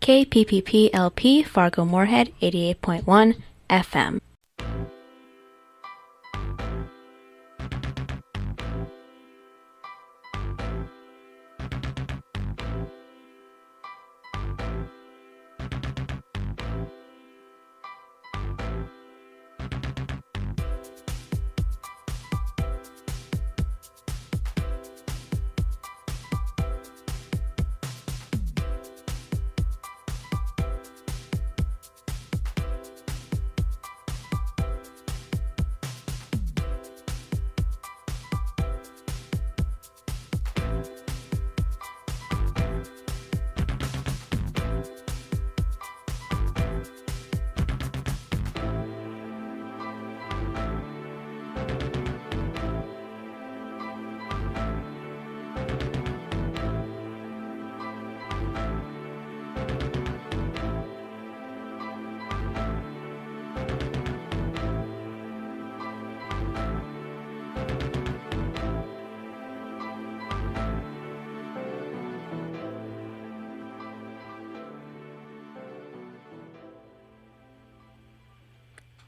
KPPP-LP Fargo-Moorhead 88.1 FM.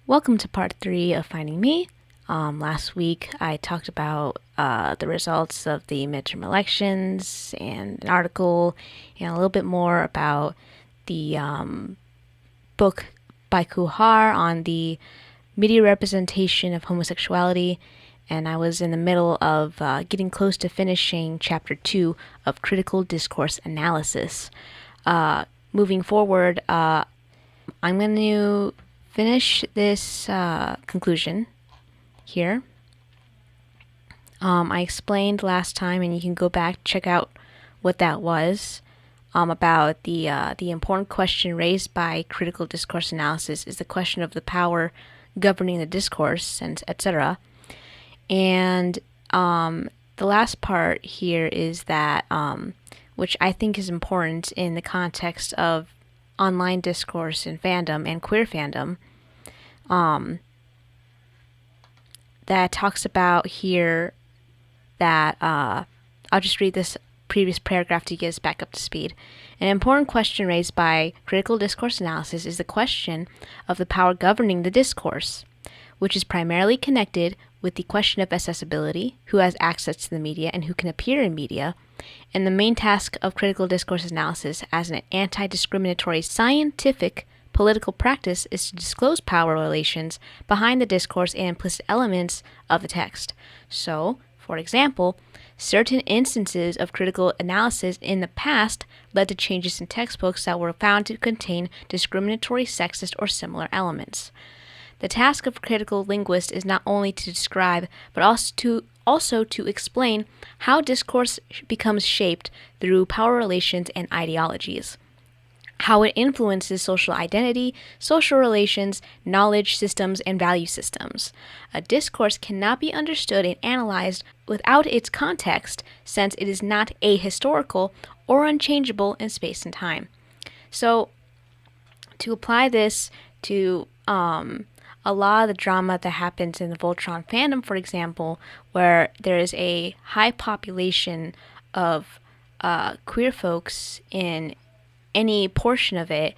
Welcome to part 3 of Finding Me. Last week I talked about the results of the midterm elections and an article and a little bit more about the book by Kuhar on the media representation of homosexuality, and I was in the middle of getting close to finishing chapter 2 of critical discourse analysis. Moving forward, I'm going to finish this conclusion here. I explained last time, and you can go back check out what that was, about the important question raised by critical discourse analysis is the question of the power governing the discourse, and etc. And the last part here is that, which I think is important in the context of online discourse and fandom and queer fandom, that talks about here that I'll just read this previous paragraph to get us back up to speed. An important question raised by critical discourse analysis is the question of the power governing the discourse, which is primarily connected with the question of accessibility, who has access to the media and who can appear in media. And the main task of critical discourse analysis as an anti-discriminatory scientific political practice is to disclose power relations behind the discourse and implicit elements of the text. So, for example, certain instances of critical analysis in the past led to changes in textbooks that were found to contain discriminatory, sexist, or similar elements. The task of critical linguists is not only to describe, but also to explain how discourse becomes shaped through power relations and ideologies, how it influences social identity, social relations, knowledge systems, and value systems. A discourse cannot be understood and analyzed without its context, since it is not ahistorical or unchangeable in space and time. So, to apply this to a lot of the drama that happens in the Voltron fandom, for example, where there is a high population of queer folks in any portion of it,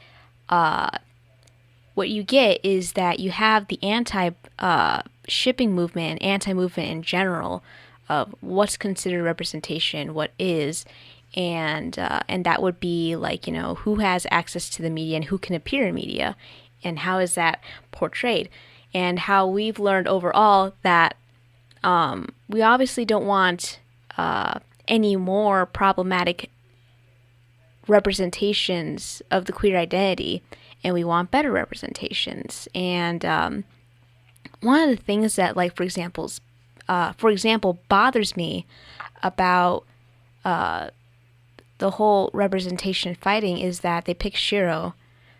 what you get is that you have the anti-shipping movement and anti-movement in general of what's considered representation, what is, and that would be like, who has access to the media and who can appear in media, and how is that portrayed, and how we've learned overall that we obviously don't want any more problematic representations of the queer identity, and we want better representations. And one of the things that, like, for example, bothers me about the whole representation fighting is that they pick Shiro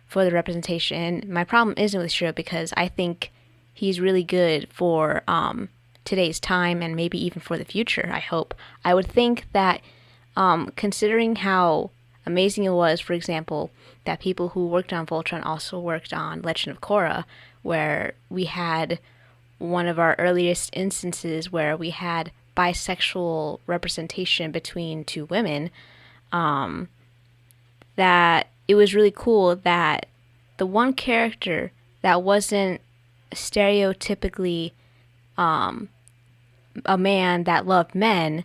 for the representation. My problem isn't with Shiro because I think he's really good for today's time and maybe even for the future, I hope. I would think that considering how amazing it was, for example, that people who worked on Voltron also worked on Legend of Korra, where we had one of our earliest instances where we had bisexual representation between two women, that it was really cool that the one character that wasn't stereotypically a man that loved men,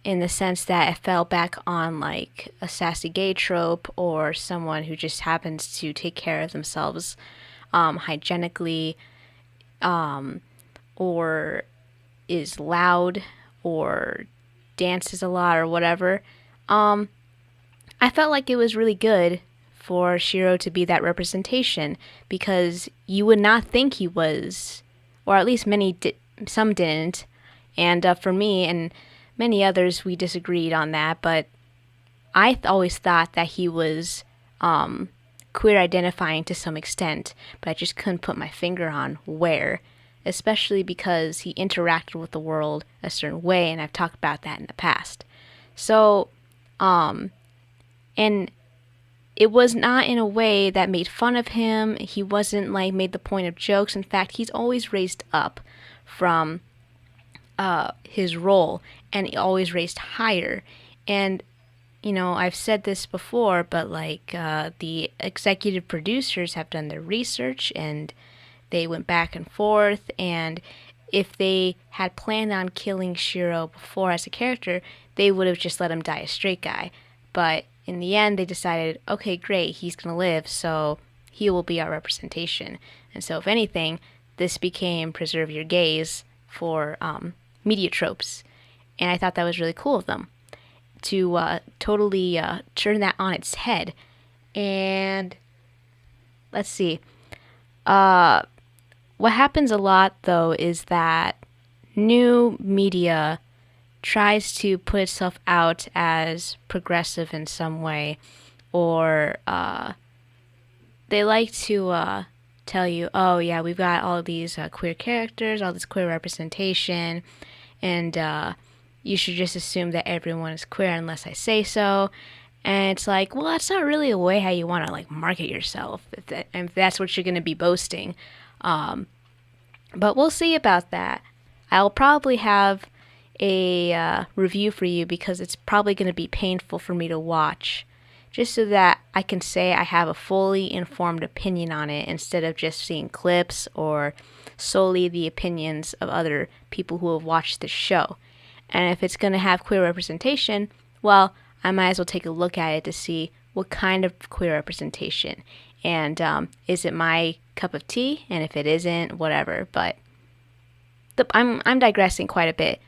in the sense that it fell back on like a sassy gay trope or someone who just happens to take care of themselves hygienically, or is loud or dances a lot or whatever. I felt like it was really good for Shiro to be that representation, because you would not think he was, or at least some didn't, and for me and many others we disagreed on that, but I always thought that he was queer identifying to some extent, but I just couldn't put my finger on where, especially because he interacted with the world a certain way, and I've talked about that in the past. So, and it was not in a way that made fun of him. He wasn't like made the point of jokes. In fact, he's always raised up from his role, and he always raised higher. And I've said this before, but like the executive producers have done their research, and they went back and forth, and if they had planned on killing Shiro before as a character, they would have just let him die a straight guy. But in the end, they decided, okay, great, he's going to live, so he will be our representation. And so, if anything, this became preserve your gays for media tropes. And I thought that was really cool of them to totally turn that on its head. And let's see. What happens a lot, though, is that new media tries to put itself out as progressive in some way, or they like to tell you, oh yeah, we've got all of these queer characters, all this queer representation, and you should just assume that everyone is queer unless I say so. And it's like, well, that's not really a way how you want to like market yourself, if that's what you're going to be boasting. But we'll see about that. I'll probably have a review for you, because it's probably going to be painful for me to watch, just so that I can say I have a fully informed opinion on it, instead of just seeing clips or solely the opinions of other people who have watched the show. And if it's going to have queer representation, well, I might as well take a look at it to see what kind of queer representation, and is it my cup of tea? And if it isn't, whatever. But I'm digressing quite a bit.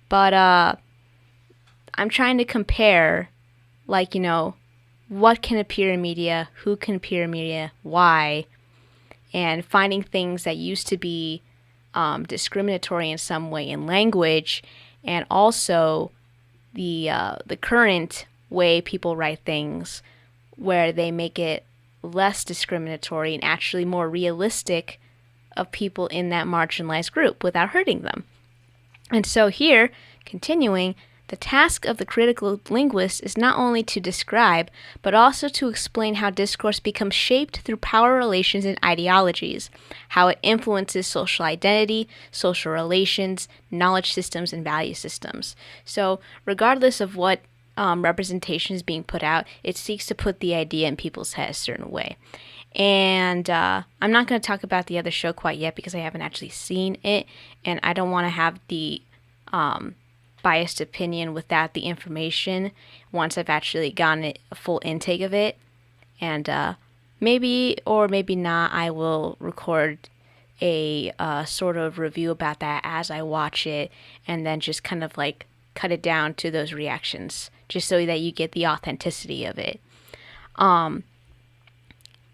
But I'm trying to compare, like, what can appear in media, who can appear in media, why, and finding things that used to be discriminatory in some way in language, and also the current way people write things, where they make it less discriminatory and actually more realistic of people in that marginalized group without hurting them. And so here, continuing, the task of the critical linguist is not only to describe, but also to explain how discourse becomes shaped through power relations and ideologies, how it influences social identity, social relations, knowledge systems, and value systems. So regardless of what representation is being put out, it seeks to put the idea in people's heads a certain way. And I'm not going to talk about the other show quite yet, because I haven't actually seen it, and I don't want to have the biased opinion without the information once I've actually gotten a full intake of it. And maybe or maybe not, I will record a sort of review about that as I watch it, and then just kind of like cut it down to those reactions, just so that you get the authenticity of it.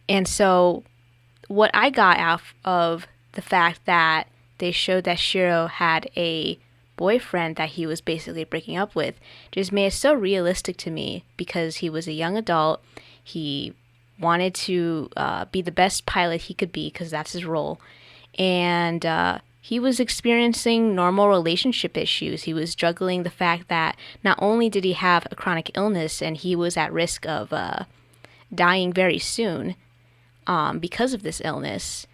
And so what I got out of the fact that they showed that Shiro had a boyfriend that he was basically breaking up with just made it so realistic to me, because he was a young adult. He wanted to be the best pilot he could be, because that's his role. And he was experiencing normal relationship issues. He was juggling the fact that not only did he have a chronic illness, and he was at risk of dying very soon because of this illness,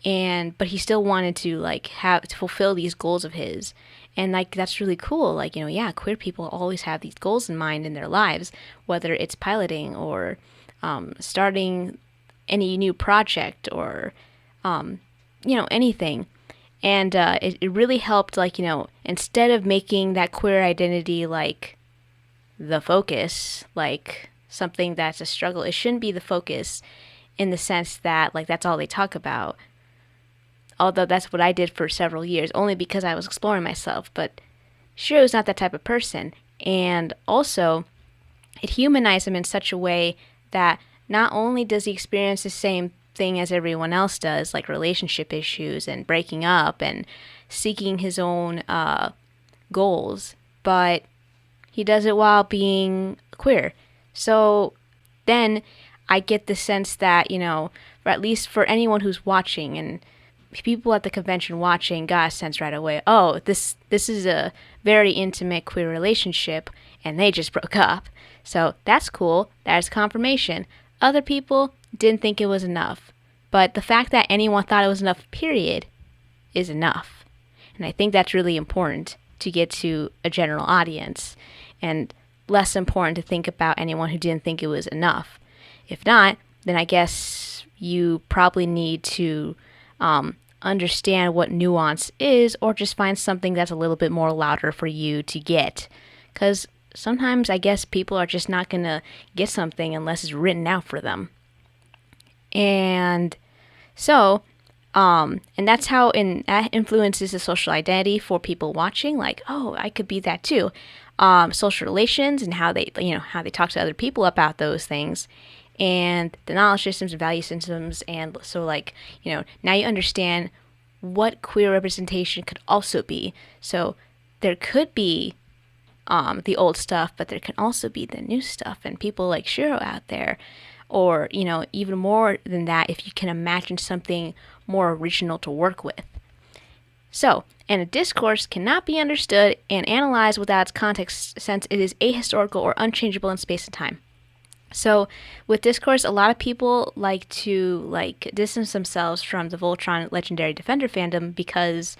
but he still wanted to have to fulfill these goals of his. And that's really cool. Queer people always have these goals in mind in their lives, whether it's piloting or starting any new project or, anything. And it really helped, like, instead of making that queer identity like the focus, like something that's a struggle, it shouldn't be the focus in the sense that, like, that's all they talk about. Although that's what I did for several years, only because I was exploring myself. But Shiro is not that type of person. And also, it humanized him in such a way that not only does he experience the same thing as everyone else does, like relationship issues and breaking up and seeking his own goals, but he does it while being queer. So then I get the sense that, or at least for anyone who's watching, and people at the convention watching got a sense right away, oh, this is a very intimate queer relationship, and they just broke up. So that's cool. That's confirmation. Other people didn't think it was enough. But the fact that anyone thought it was enough, period, is enough. And I think that's really important to get to a general audience, and less important to think about anyone who didn't think it was enough. If not, then I guess you probably need to understand what nuance is, or just find something that's a little bit more louder for you to get. Because sometimes I guess people are just not going to get something unless it's written out for them. And so, and that's how that influences the social identity for people watching, like, oh, I could be that too. Social relations and how they talk to other people about those things, and the knowledge systems and value systems. And so, like, now you understand what queer representation could also be. So there could be the old stuff, but there can also be the new stuff and people like Shiro out there. Or, even more than that, if you can imagine something more original to work with. So, and a discourse cannot be understood and analyzed without its context, since it is ahistorical or unchangeable in space and time. So, with discourse, a lot of people like to distance themselves from the Voltron Legendary Defender fandom, because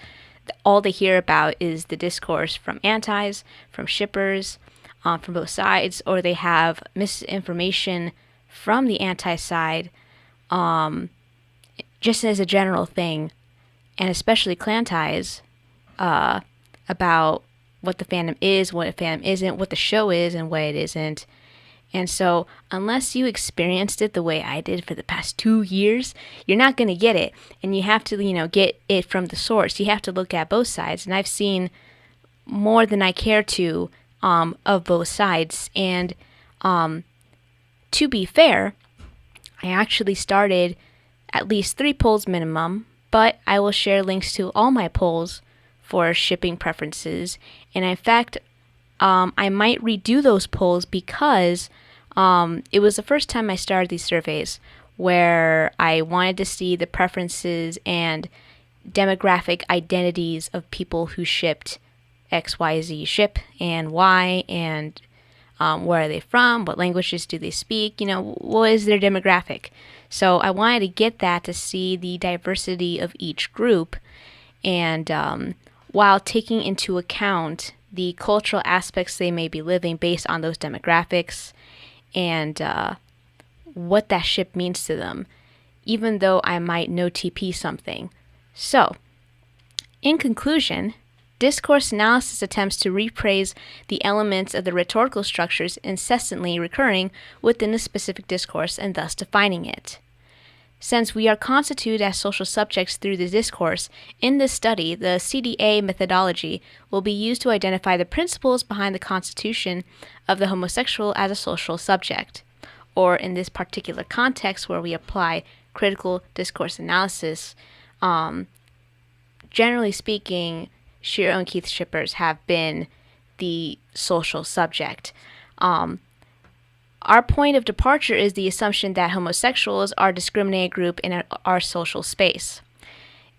all they hear about is the discourse from antis, from shippers, from both sides, or they have misinformation from the anti-side, just as a general thing, and especially clan ties, about what the fandom is, what a fandom isn't, what the show is, and what it isn't. And so, unless you experienced it the way I did for the past 2 years, you're not going to get it. And you have to, get it from the source. You have to look at both sides. And I've seen more than I care to of both sides. And to be fair, I actually started at least 3 polls minimum, but I will share links to all my polls for shipping preferences. And in fact, I might redo those polls, because it was the first time I started these surveys where I wanted to see the preferences and demographic identities of people who shipped XYZ ship, and why, and where are they from, what languages do they speak, what is their demographic. So I wanted to get that to see the diversity of each group, and while taking into account the cultural aspects they may be living based on those demographics, and what that ship means to them, even though I might no TP something. So, in conclusion, discourse analysis attempts to reappraise the elements of the rhetorical structures incessantly recurring within the specific discourse, and thus defining it. Since we are constituted as social subjects through the discourse, in this study, the CDA methodology will be used to identify the principles behind the constitution of the homosexual as a social subject. Or in this particular context where we apply critical discourse analysis, generally speaking, Shiro and Keith shippers have been the social subject. Our point of departure is the assumption that homosexuals are a discriminated group in our social space.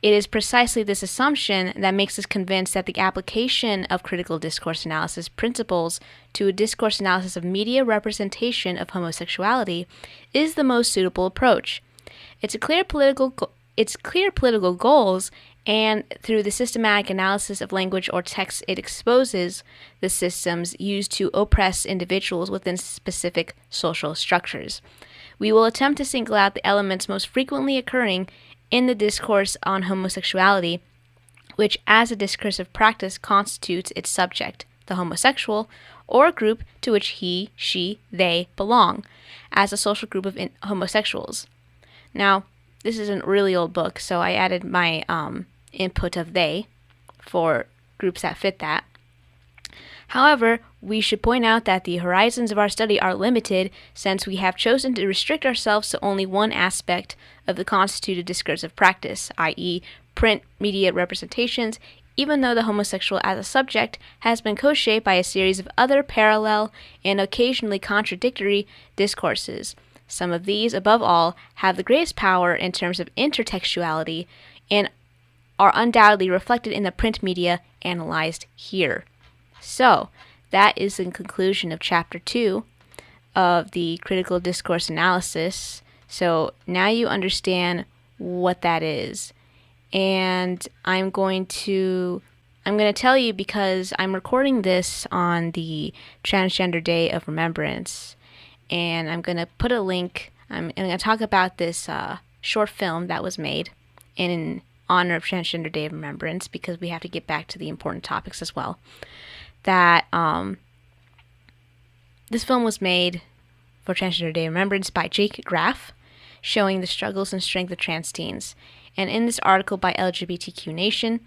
It is precisely this assumption that makes us convinced that the application of critical discourse analysis principles to a discourse analysis of media representation of homosexuality is the most suitable approach. Its clear political goals, and through the systematic analysis of language or text, it exposes the systems used to oppress individuals within specific social structures. We will attempt to single out the elements most frequently occurring in the discourse on homosexuality, which as a discursive practice constitutes its subject, the homosexual, or a group to which he, she, they belong, as a social group of homosexuals. Now, this is a really old book, so I added my input of they for groups that fit that. However, we should point out that the horizons of our study are limited since we have chosen to restrict ourselves to only one aspect of the constituted discursive practice, i.e., print media representations, even though the homosexual as a subject has been co-shaped by a series of other parallel and occasionally contradictory discourses. Some of these, above all, have the greatest power in terms of intertextuality and are undoubtedly reflected in the print media analyzed here. So, that is the conclusion of Chapter 2 of the Critical Discourse Analysis. So, now you understand what that is. And I'm going to tell you because I'm recording this on the Transgender Day of Remembrance. And I'm going to put a link. I'm going to talk about this short film that was made in honor of Transgender Day of Remembrance because we have to get back to the important topics as well. That this film was made for Transgender Day of Remembrance by Jake Graff, showing the struggles and strength of trans teens. And in this article by LGBTQ Nation,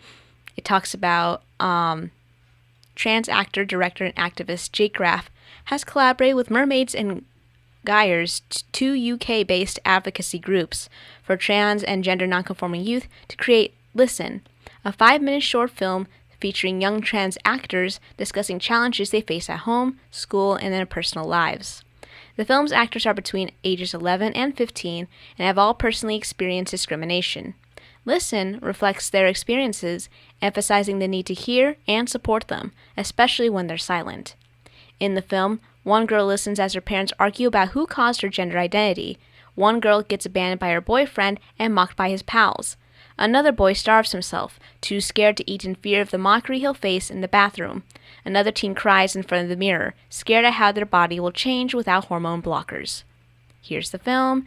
it talks about trans actor, director, and activist Jake Graff has collaborated with Mermaids and Gyres, two UK-based advocacy groups for trans and gender nonconforming youth, to create Listen, a 5-minute short film featuring young trans actors discussing challenges they face at home, school, and in their personal lives. The film's actors are between ages 11 and 15 and have all personally experienced discrimination. Listen reflects their experiences, emphasizing the need to hear and support them, especially when they're silent. In the film, one girl listens as her parents argue about who caused her gender identity. One girl gets abandoned by her boyfriend and mocked by his pals. Another boy starves himself, too scared to eat in fear of the mockery he'll face in the bathroom. Another teen cries in front of the mirror, scared at how their body will change without hormone blockers. Here's the film,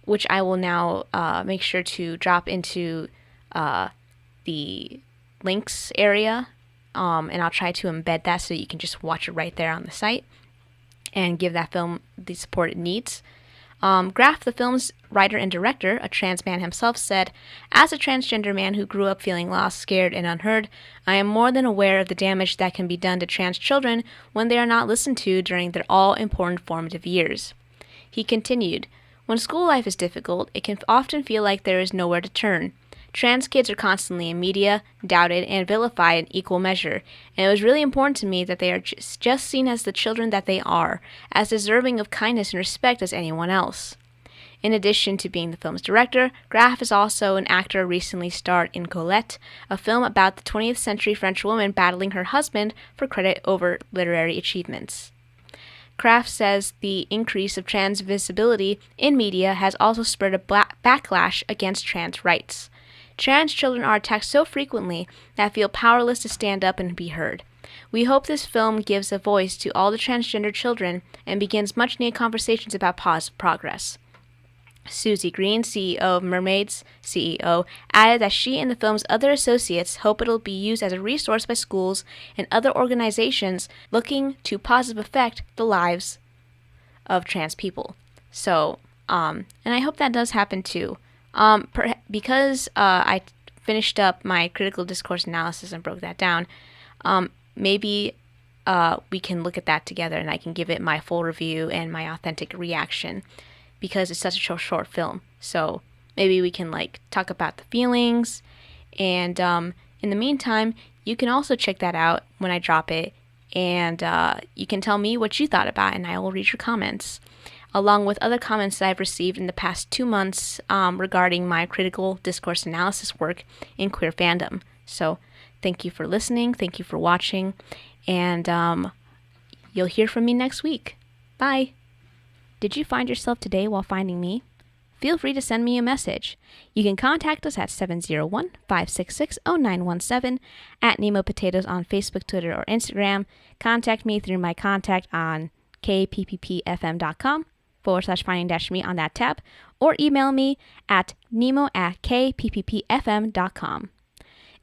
which I will now make sure to drop into the links area, and I'll try to embed that so you can just watch it right there on the site and give that film the support it needs. Graff, the film's writer and director, a trans man himself, said, "As a transgender man who grew up feeling lost, scared, and unheard, I am more than aware of the damage that can be done to trans children when they are not listened to during their all-important formative years." He continued, "When school life is difficult, it can often feel like there is nowhere to turn. Trans kids are constantly in media, doubted, and vilified in equal measure, and it was really important to me that they are just seen as the children that they are, as deserving of kindness and respect as anyone else." In addition to being the film's director, Graff is also an actor recently starred in Colette, a film about the 20th century French woman battling her husband for credit over literary achievements. Graff says the increase of trans visibility in media has also spurred a backlash against trans rights. Trans children are attacked so frequently that feel powerless to stand up and be heard. We hope this film gives a voice to all the transgender children and begins much-needed conversations about positive progress. Susie Green, CEO of Mermaids, CEO, added that she and the film's other associates hope it'll be used as a resource by schools and other organizations looking to positively affect the lives of trans people. So, and I hope that does happen too. Because I finished up my critical discourse analysis and broke that down, maybe we can look at that together and I can give it my full review and my authentic reaction because it's such a short film. So maybe we can talk about the feelings, and in the meantime, you can also check that out when I drop it, and you can tell me what you thought about it, and I will read your comments, along with other comments that I've received in the past 2 months regarding my critical discourse analysis work in queer fandom. So thank you for listening, thank you for watching, and you'll hear from me next week. Bye! Did you find yourself today while finding me? Feel free to send me a message. You can contact us at 701-566-0917, at Nemo Potatoes on Facebook, Twitter, or Instagram. Contact me through my contact on kpppfm.com. /finding-me on that tab, or email me at nemo@kpppfm.com.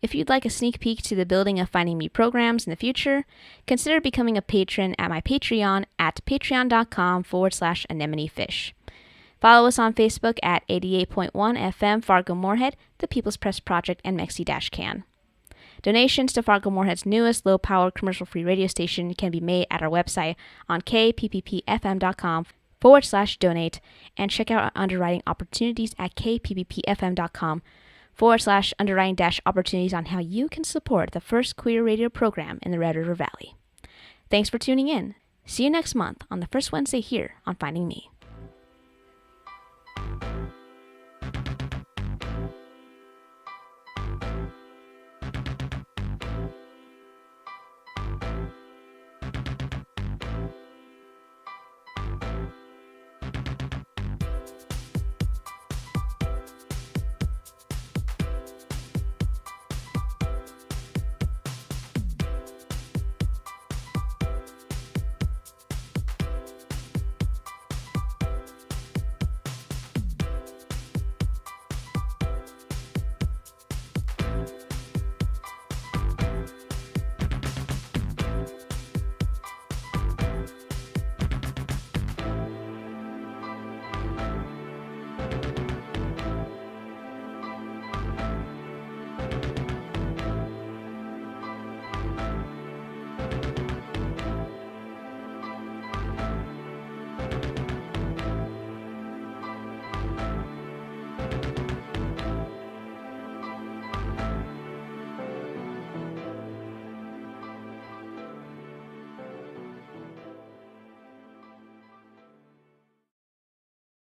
If you'd like a sneak peek to the building of Finding Me programs in the future, consider becoming a patron at my Patreon at patreon.com/anemonefish. Follow us on Facebook at 88.1 FM Fargo Moorhead, the People's Press Project, and Mexi-Can. Donations to Fargo Moorhead's newest low-powered commercial-free radio station can be made at our website on kpppfm.com/donate, and check out our underwriting opportunities at kpppfm.com/underwriting-opportunities on how you can support the first queer radio program in the Red River Valley. Thanks for tuning in. See you next month on the first Wednesday here on Finding Me.